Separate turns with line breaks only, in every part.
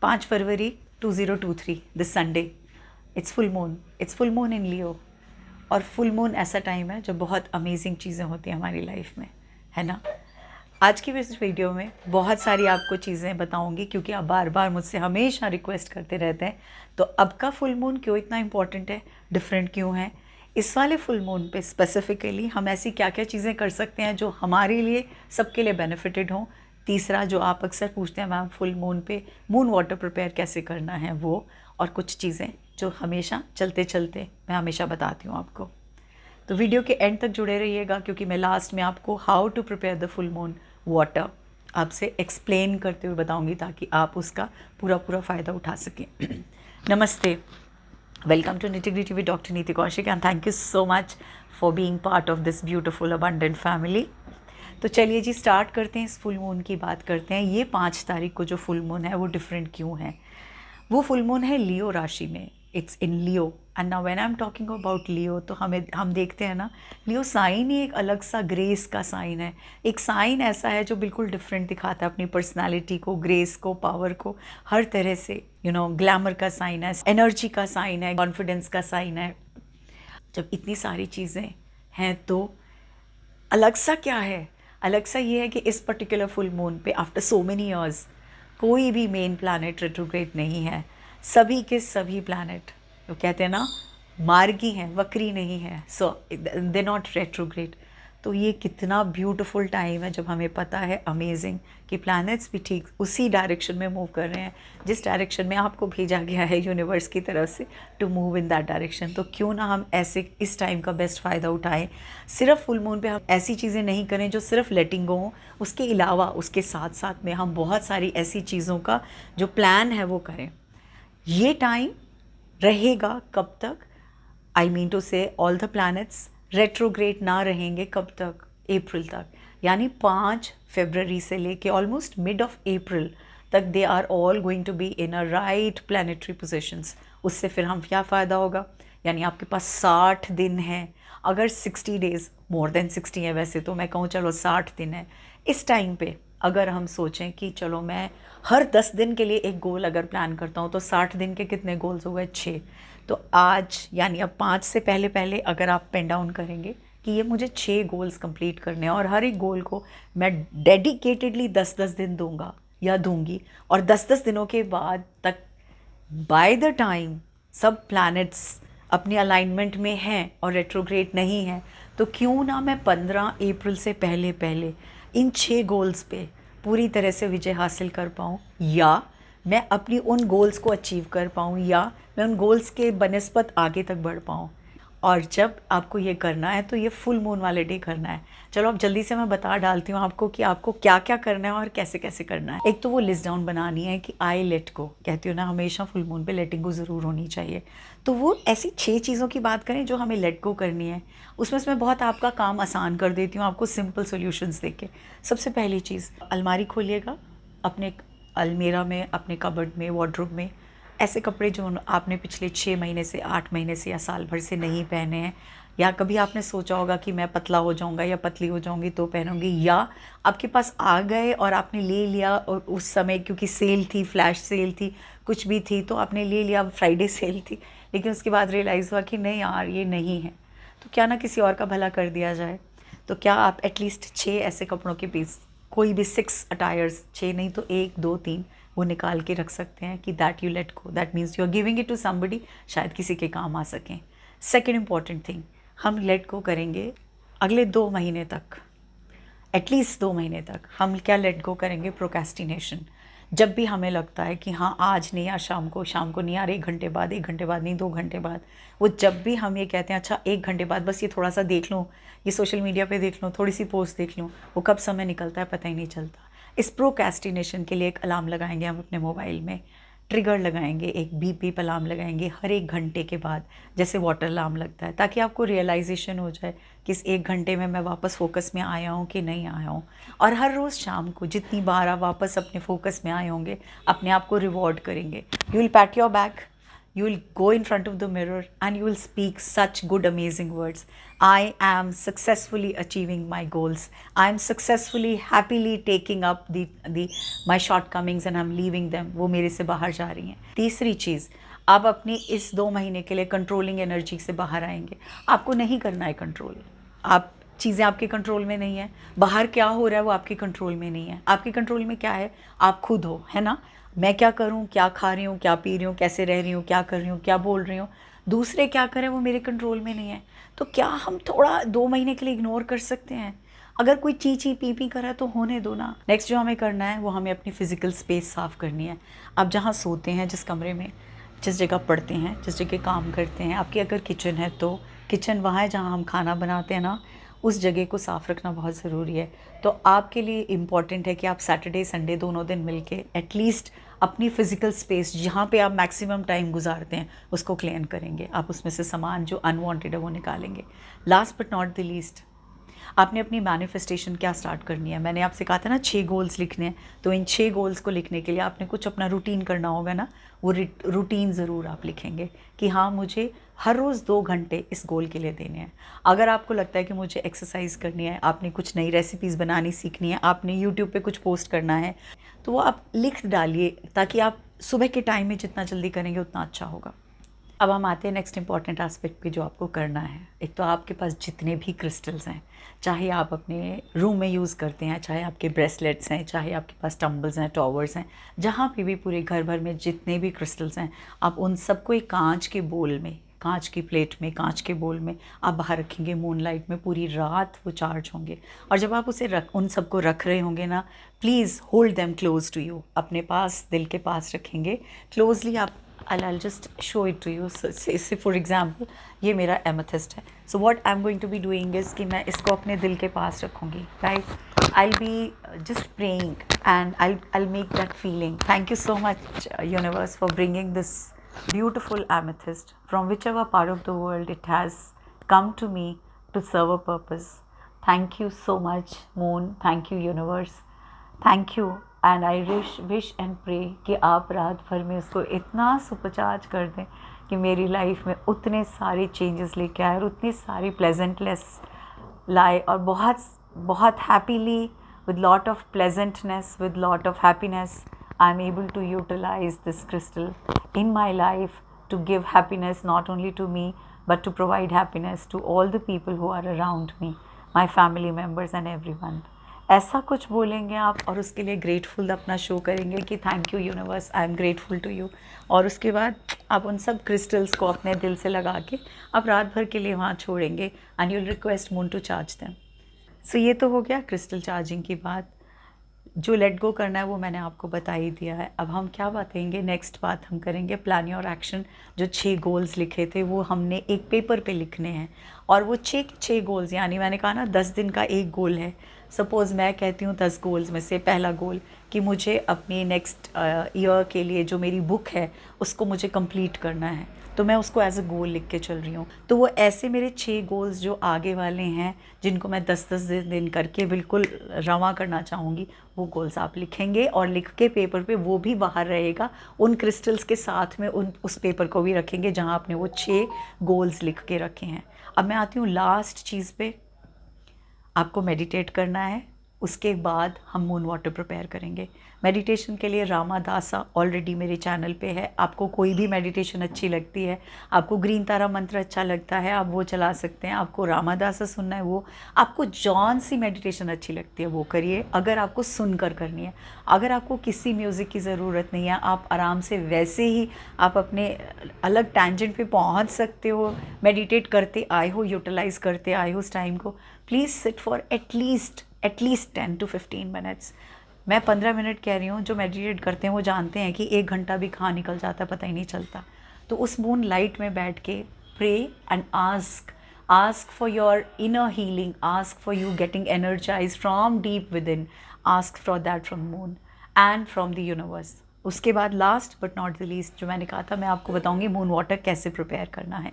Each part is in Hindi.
5 फरवरी 2023 this Sunday, it's full moon in Leo. और फुल मून ऐसा टाइम है जब बहुत अमेजिंग चीज़ें होती हैं हमारी लाइफ में, है ना। आज की इस वीडियो में बहुत सारी आपको चीज़ें बताऊंगी, क्योंकि आप बार बार मुझसे हमेशा रिक्वेस्ट करते रहते हैं। तो अब का फुल मून क्यों इतना इम्पॉर्टेंट है, डिफरेंट क्यों है, इस वाले फुल मून पे स्पेसिफिकली हम ऐसी क्या क्या चीज़ें कर सकते हैं जो हमारे लिए, सबके लिए बेनिफिटेड हों। तीसरा, जो आप अक्सर पूछते हैं, मैम फुल मून पे मून वाटर प्रिपेयर कैसे करना है, वो और कुछ चीज़ें जो हमेशा चलते चलते मैं हमेशा बताती हूँ आपको। तो वीडियो के एंड तक जुड़े रहिएगा, क्योंकि मैं लास्ट में आपको how to prepare the full moon water आपसे एक्सप्लेन करते हुए बताऊंगी, ताकि आप उसका पूरा पूरा फ़ायदा उठा सकें। नमस्ते, welcome to nitty gritty with doctor Neeti Kaushik, and thank you so much for being part of this beautiful abundant family. तो चलिए जी, स्टार्ट करते हैं, इस फुल मून की बात करते हैं। ये 5 तारीख को जो फुल मून है वो डिफरेंट क्यों है। वो फुल मून है लियो राशि में, it's in Leo. And now when I am talking about Leo, तो हम देखते हैं ना, लियो साइन ही एक अलग सा ग्रेस का साइन है। एक साइन ऐसा है जो बिल्कुल डिफरेंट दिखाता है अपनी पर्सनालिटी को, ग्रेस को, पावर को, हर तरह से। ग्लैमर का साइन है, एनर्जी का साइन है, कॉन्फिडेंस का साइन है। जब इतनी सारी चीज़ें हैं तो अलग सा क्या है, अलग सा ये है कि इस पर्टिकुलर फुल मून पे आफ्टर सो मेनी ईयर्स कोई भी मेन प्लैनेट रेट्रोग्रेड नहीं है। सभी के सभी प्लैनेट, वो कहते हैं ना, मार्गी हैं, वक्री नहीं है, सो दे नॉट रेट्रोग्रेड। तो ये कितना ब्यूटीफुल टाइम है जब हमें पता है, अमेजिंग, कि प्लैनेट्स भी ठीक उसी डायरेक्शन में मूव कर रहे हैं जिस डायरेक्शन में आपको भेजा गया है यूनिवर्स की तरफ से, to move in that direction. तो क्यों ना हम ऐसे इस टाइम का बेस्ट फ़ायदा उठाएं। सिर्फ फुल मून पे हम ऐसी चीज़ें नहीं करें जो सिर्फ लेटिंग गो हों, उसके अलावा उसके साथ साथ में हम बहुत सारी ऐसी चीज़ों का जो प्लान है वो करें। ये टाइम रहेगा कब तक, आई मीन टू से ऑल द प्लैनेट्स रेट्रोग्रेड ना रहेंगे कब तक, अप्रैल तक। यानी 5 फरवरी से लेके ऑलमोस्ट मिड ऑफ अप्रैल तक they are all going to be in a right planetary positions. उससे फिर हम क्या फ़ायदा होगा, यानी आपके पास 60 दिन हैं। अगर 60 डेज़, मोर देन 60 है वैसे, तो मैं कहूँ चलो 60 दिन है। इस टाइम पे अगर हम सोचें कि चलो मैं हर 10 दिन के लिए एक गोल अगर प्लान करता हूँ, तो 60 दिन के कितने गोल्स हो गए, 6। तो आज यानी अब 5 से पहले पहले अगर आप पेन डाउन करेंगे कि ये मुझे 6 गोल्स कंप्लीट करने हैं, और हर एक गोल को मैं डेडिकेटेडली 10-10 दिन दूंगा या दूंगी, और 10-10 दिनों के बाद तक बाय द टाइम सब प्लैनेट्स अपने अलाइनमेंट में हैं और रेट्रोग्रेड नहीं है, तो क्यों ना मैं 15 अप्रैल से पहले पहले इन 6 गोल्स पे पूरी तरह से विजय हासिल कर पाऊँ, या मैं अपनी उन गोल्स को अचीव कर पाऊँ, या मैं उन गोल्स के बनस्पत आगे तक बढ़ पाऊँ। और जब आपको ये करना है तो ये फुल मून वाले डे करना है। चलो अब जल्दी से मैं बता डालती हूँ आपको कि आपको क्या क्या करना है और कैसे कैसे करना है। एक तो वो लिस्ट डाउन बनानी है कि आई लेट गो, कहती हूँ ना हमेशा फुल मून पे लेटिंग गो ज़रूर होनी चाहिए। तो वो ऐसी 6 चीज़ों की बात करें जो हमें लेट गो करनी है, उसमें से मैं बहुत आपका काम आसान कर देती हूँ आपको सिंपल सोल्यूशंस दे के। सबसे पहली चीज़, अलमारी खोलिएगा, अपने अलमीरा में, अपने कबर्ड में, वार्डरोब में ऐसे कपड़े जो आपने पिछले 6 महीने से, 8 महीने से या साल भर से नहीं पहने हैं, या कभी आपने सोचा होगा कि मैं पतला हो जाऊंगा या पतली हो जाऊंगी तो पहनूंगी, या आपके पास आ गए और आपने ले लिया, और उस समय क्योंकि सेल थी, फ्लैश सेल थी, कुछ भी थी, तो आपने ले लिया, फ्राइडे सेल थी, लेकिन उसके बाद रियलाइज़ हुआ कि नहीं यार ये नहीं है, तो क्या ना किसी और का भला कर दिया जाए। तो क्या आप एटलीस्ट 6 ऐसे कपड़ों के पीस, कोई भी 6 अटायर्स, 6 नहीं तो 1, 2, 3 वो निकाल के रख सकते हैं कि that you let go, that means you are giving it to somebody, शायद किसी के काम आ सकें। सेकेंड इंपॉर्टेंट थिंग, हम लेट गो करेंगे अगले 2 महीने तक, एटलीस्ट 2 महीने तक हम क्या लेट गो करेंगे, प्रोक्रेस्टिनेशन। जब भी हमें लगता है कि हाँ आज नहीं, या शाम को नहीं यार, 1 घंटे बाद, 1 घंटे बाद नहीं, 2 घंटे बाद, वो जब भी हम ये कहते हैं अच्छा 1 घंटे बाद बस ये थोड़ा सा देख लूँ, ये सोशल मीडिया पे देख लूँ, थोड़ी सी पोस्ट देख लूँ, वो कब समय निकलता है पता ही नहीं चलता। इस प्रोक्रेस्टिनेशन के लिए एक अलार्म लगाएंगे हम अपने मोबाइल में, ट्रिगर लगाएंगे, एक बीप बीप अलार्म लगाएंगे हर 1 घंटे के बाद, जैसे वाटर अलार्म लगता है, ताकि आपको रियलाइजेशन हो जाए कि इस 1 घंटे में मैं वापस फोकस में आया हूँ कि नहीं आया हूँ। और हर रोज़ शाम को जितनी बार आप वापस अपने फोकस में आए होंगे, अपने आप को रिवॉर्ड करेंगे, you will PAT your back, you will go in front of the mirror and you will speak such good, amazing words. I am successfully achieving my goals. I am successfully, happily taking up my shortcomings and I'm leaving them. वो मेरे से बाहर जा रही हैं. तीसरी चीज़, आप अपनी इस 2 महीने के लिए कंट्रोलिंग एनर्जी से बाहर आएंगे. आपको नहीं करना है कंट्रोल. आप चीज़ें आपके कंट्रोल में नहीं है. बाहर क्या हो रहा है वो आपके कंट्रोल में नहीं है. आपके कंट्रोल में क्या है? आप खुद हो, है ना. मैं क्या करूं, क्या खा रही हूं, क्या पी रही हूं, कैसे रह रही हूं, क्या कर रही हूं, क्या बोल रही हूं, दूसरे क्या करें वो मेरे कंट्रोल में नहीं है. तो क्या हम थोड़ा 2 महीने के लिए इग्नोर कर सकते हैं? अगर कोई ची ची पी पी करा तो होने दो ना. नेक्स्ट जो हमें करना है वो हमें अपनी फिजिकल स्पेस साफ़ करनी है. आप जहाँ सोते हैं, जिस कमरे में, जिस जगह पढ़ते हैं, जिस जगह काम करते हैं, आपकी अगर किचन है तो किचन वहाँ है जहाँ हम खाना बनाते हैं ना, उस जगह को साफ़ रखना बहुत ज़रूरी है. तो आपके लिए इम्पॉर्टेंट है कि आप सैटरडे संडे दोनों दिन मिलके एटलीस्ट अपनी फ़िज़िकल स्पेस जहाँ पे आप मैक्सिमम टाइम गुजारते हैं उसको क्लीन करेंगे. आप उसमें से सामान जो अनवांटेड है वो निकालेंगे. Last but not the least, आपने अपनी मैनिफेस्टेशन क्या स्टार्ट करनी है. मैंने आपसे कहा था ना 6 गोल्स लिखने हैं. तो इन 6 गोल्स को लिखने के लिए आपने कुछ अपना रूटीन करना होगा ना. वो रूटीन ज़रूर आप लिखेंगे कि हाँ मुझे हर रोज़ 2 घंटे इस गोल के लिए देने हैं. अगर आपको लगता है कि मुझे एक्सरसाइज करनी है, आपने कुछ नई रेसिपीज़ बनानी सीखनी है, आपने यूट्यूब पे कुछ पोस्ट करना है, तो वो आप लिख डालिए ताकि आप सुबह के टाइम में जितना जल्दी करेंगे उतना अच्छा होगा. अब हम आते हैं नेक्स्ट इंपॉर्टेंट एस्पेक्ट पे जो आपको करना है. एक तो आपके पास जितने भी क्रिस्टल्स हैं, चाहे आप अपने रूम में यूज़ करते हैं, चाहे आपके ब्रेसलेट्स हैं, चाहे आपके पास टम्बल्स हैं, टॉवर्स हैं, जहाँ पे भी पूरे घर भर में जितने भी क्रिस्टल्स हैं, आप उन सबको एक कांच के बोल में, कांच की प्लेट में, कांच के बोल में आप बाहर रखेंगे. मूनलाइट में पूरी रात वो चार्ज होंगे. और जब आप उसे उन सबको रख रहे होंगे ना, please hold them close to you. अपने पास, दिल के पास रखेंगे क्लोजली. आप I'll just show it to you. So, say for example, ये मेरा amethyst है. So what I'm going to be doing is कि मैं इसको अपने दिल के पास रखूँगी, right? I'll be just praying and I'll make that feeling. Thank you so much, universe, for bringing this beautiful amethyst from whichever part of the world it has come to me to serve a purpose. Thank you so much, moon. Thank you, universe. Thank you. And I wish and pray कि आप रात भर में उसको इतना सुपरचार्ज कर दें कि मेरी लाइफ में उतने सारे चेंजेस लेके आए और उतनी सारी प्लेजेंटनेस लाए और बहुत बहुत happily with lot of pleasantness, with lot of happiness, I am able to utilise this crystal in my life to give happiness not only to me but to provide happiness to all the people who are around me, my family members and everyone. ऐसा कुछ बोलेंगे आप और उसके लिए ग्रेटफुल अपना शो करेंगे कि thank you universe, I am grateful to you. और उसके बाद आप उन सब क्रिस्टल्स को अपने दिल से लगा के आप रात भर के लिए वहाँ छोड़ेंगे and you will request moon to charge them. So ये तो हो गया क्रिस्टल चार्जिंग की बात. जो लेट गो करना है वो मैंने आपको बता ही दिया है. अब हम क्या बताएंगे, नेक्स्ट बात हम करेंगे प्लान योर एक्शन. जो 6 गोल्स लिखे थे वो हमने एक पेपर पे लिखने हैं और वो 6 गोल्स, यानी मैंने कहा ना 10 दिन का एक गोल है. सपोज़ मैं कहती हूँ 10 गोल्स में से पहला गोल कि मुझे अपनी नेक्स्ट ईयर के लिए जो मेरी बुक है उसको मुझे कंप्लीट करना है, तो मैं उसको एज अ गोल लिख के चल रही हूँ. तो वो ऐसे मेरे 6 गोल्स जो आगे वाले हैं जिनको मैं 10-10 दिन करके बिल्कुल रवा करना चाहूँगी, वो गोल्स आप लिखेंगे और लिख के पेपर पे वो भी बाहर रहेगा. उन क्रिस्टल्स के साथ में उस पेपर को भी रखेंगे जहाँ आपने वो 6 गोल्स लिख के रखे हैं. अब मैं आती हूँ लास्ट चीज़ पे. आपको मेडिटेट करना है. उसके बाद हम मून वाटर प्रिपेयर करेंगे. मेडिटेशन के लिए रामादासा ऑलरेडी मेरे चैनल पे है. आपको कोई भी मेडिटेशन अच्छी लगती है, आपको ग्रीन तारा मंत्र अच्छा लगता है, आप वो चला सकते हैं. आपको रामादासा सुनना है, वो आपको जौन सी मेडिटेशन अच्छी लगती है वो करिए, अगर आपको सुनकर करनी है. अगर आपको किसी म्यूज़िक की ज़रूरत नहीं है, आप आराम से वैसे ही आप अपने अलग टैंजेंट पे पहुंच सकते हो. मेडिटेट करते आए हो, यूटिलाइज़ करते आए हो उस टाइम को. Please sit for at least 10 to 15 minutes. मैं 15 मिनट कह रही हूँ. जो मेडिटेट करते हैं वो जानते हैं कि 1 घंटा भी कहाँ निकल जाता है पता ही नहीं चलता. तो उस मून लाइट में बैठ के pray and ask for your inner healing, ask for you getting energise from deep within. Ask for that from moon and from the universe. उसके बाद last but not the least जो मैंने कहा था, मैं आपको बताऊँगी मून वाटर कैसे प्रिपेयर करना है.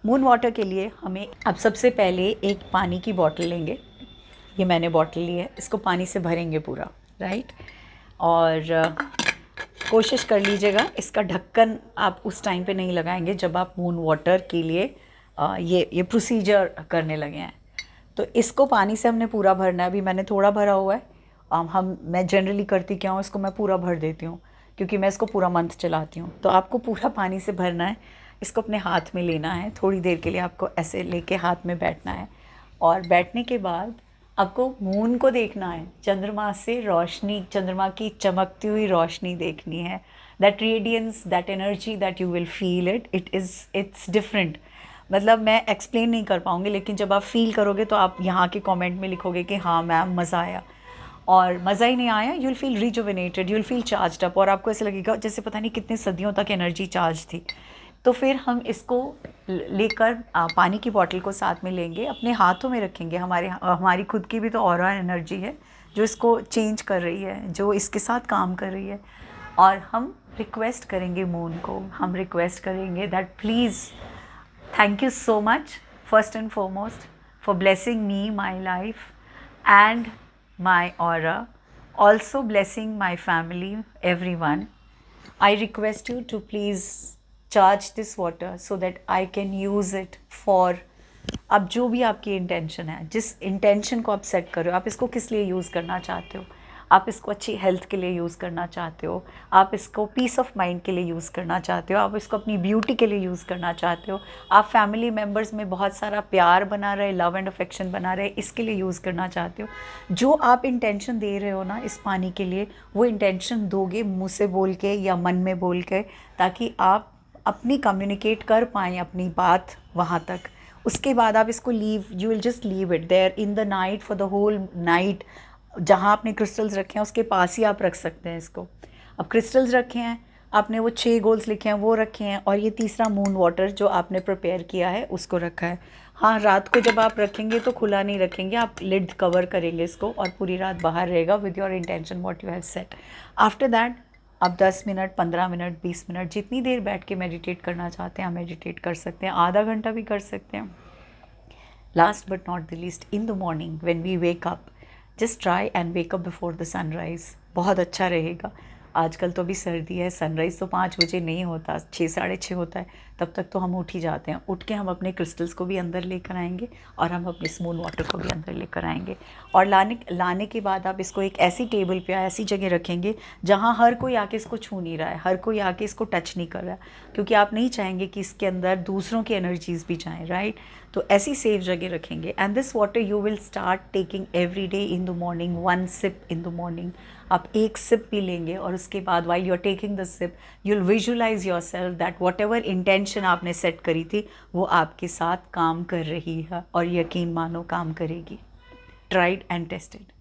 मून वाटर के लिए हमें अब सबसे पहले एक पानी की बॉटल लेंगे. ये मैंने बॉटल ली है, इसको पानी से भरेंगे पूरा, राइट. और कोशिश कर लीजिएगा इसका ढक्कन आप उस टाइम पे नहीं लगाएंगे जब आप मून वाटर के लिए ये प्रोसीजर करने लगे हैं। तो इसको पानी से हमने पूरा भरना है। अभी मैंने थोड़ा भरा हुआ है। मैं जनरली करती क्या हूँ, इसको मैं पूरा भर देती हूँ क्योंकि मैं इसको पूरा मंथ चलाती हूँ। तो आपको पूरा पानी से भरना है। इसको अपने हाथ में लेना है, थोड़ी देर के लिए आपको ऐसे लेके हाथ में बैठना है और बैठने के बाद आपको मून को देखना है, चंद्रमा से रोशनी, चंद्रमा की चमकती हुई रोशनी देखनी है। That radiance, that energy that you will feel it's different. मतलब मैं एक्सप्लेन नहीं कर पाऊँगी, लेकिन जब आप फील करोगे तो आप यहाँ के कमेंट में लिखोगे कि हाँ मैम मज़ा आया, और मज़ा ही नहीं आया you will feel rejuvenated, you will feel charged up, और आपको ऐसे लगेगा जैसे पता नहीं कितने सदियों तक एनर्जी चार्ज थी। तो फिर हम इसको लेकर पानी की बॉटल को साथ में लेंगे, अपने हाथों में रखेंगे। हमारी खुद की भी तो ऑरा एनर्जी है जो इसको चेंज कर रही है, जो इसके साथ काम कर रही है। और हम रिक्वेस्ट करेंगे मून को, हम रिक्वेस्ट करेंगे that please, thank you so much first and foremost for blessing me, my life and my aura, also blessing my family, everyone. I request you to please charge this water so that I can use it for, अब जो भी आपकी इंटेंशन है, जिस इंटेंशन को आप सेट करो, आप इसको किस लिए यूज़ करना चाहते हो। आप इसको अच्छी हेल्थ के लिए यूज़ करना चाहते हो, आप इसको पीस ऑफ माइंड के लिए यूज़ करना चाहते हो, आप इसको अपनी ब्यूटी के लिए यूज़ करना चाहते हो, आप फैमिली मेम्बर्स में बहुत सारा प्यार बना रहे, लव एंड अफेक्शन बना रहे, इसके लिए यूज़ करना चाहते हो। जो आप इंटेंशन दे रहे हो ना इस पानी के लिए, वो इंटेंशन दोगे मुँह से बोल के या मन में बोल के, ताकि आप अपनी कम्युनिकेट कर पाएँ अपनी बात वहाँ तक। उसके बाद आप इसको you will just leave it there in the night for the whole night. जहाँ आपने क्रिस्टल्स रखे हैं उसके पास ही आप रख सकते हैं इसको। अब क्रिस्टल्स रखे हैं आपने, वो 6 गोल्स लिखे हैं वो रखे हैं, और ये तीसरा मून वाटर जो आपने प्रिपेयर किया है उसको रखा है। हाँ, रात को जब आप रखेंगे तो खुला नहीं रखेंगे, आप लिड कवर करेंगे इसको और पूरी रात बाहर रहेगा with your intention what you have set. After that आप 10 मिनट, 15 मिनट, 20 मिनट, जितनी देर बैठ के मेडिटेट करना चाहते हैं आप मेडिटेट कर सकते हैं, आधा घंटा भी कर सकते हैं। Last but not the least, in the morning when we wake up, just try and wake up before the sunrise. बहुत अच्छा रहेगा। आजकल तो अभी सर्दी है, सनराइज़ तो 5 बजे नहीं होता, 6, साढ़े 6 होता है, तब तक तो हम उठ ही जाते हैं। उठ के हम अपने क्रिस्टल्स को भी अंदर लेकर आएंगे और हम अपने मून वाटर को भी अंदर लेकर आएंगे। और लाने के बाद आप इसको एक ऐसी टेबल पे, ऐसी जगह रखेंगे जहाँ हर कोई आके इसको छू नहीं रहा है, हर कोई आके इसको टच नहीं कर रहा है, क्योंकि आप नहीं चाहेंगे कि इसके अंदर दूसरों की एनर्जीज़ भी जाएँ, राइट। तो ऐसी सेफ जगह रखेंगे। And this water you will start taking every day in the morning, 1 sip in the morning. आप 1 सिप पी लेंगे और उसके बाद while you are taking the sip you will visualise yourself that whatever intention आपने सेट करी थी वो आपके साथ काम कर रही है, और यकीन मानो काम करेगी। Tried and tested.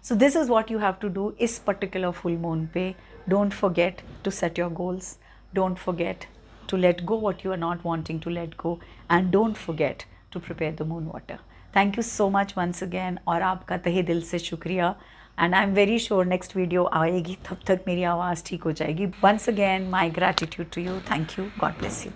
So this is what you have to do इस पर्टिकुलर फुल मून पे। Don't forget to set your goals, don't forget to let go what you are not wanting to let go, and don't forget to prepare the moon water. Thank you so much once again, और आपका तहे दिल से शुक्रिया। And I am very sure next video आएगी, तब तक मेरी आवाज़ ठीक हो जाएगी। Once again my gratitude to you. Thank you. God bless you.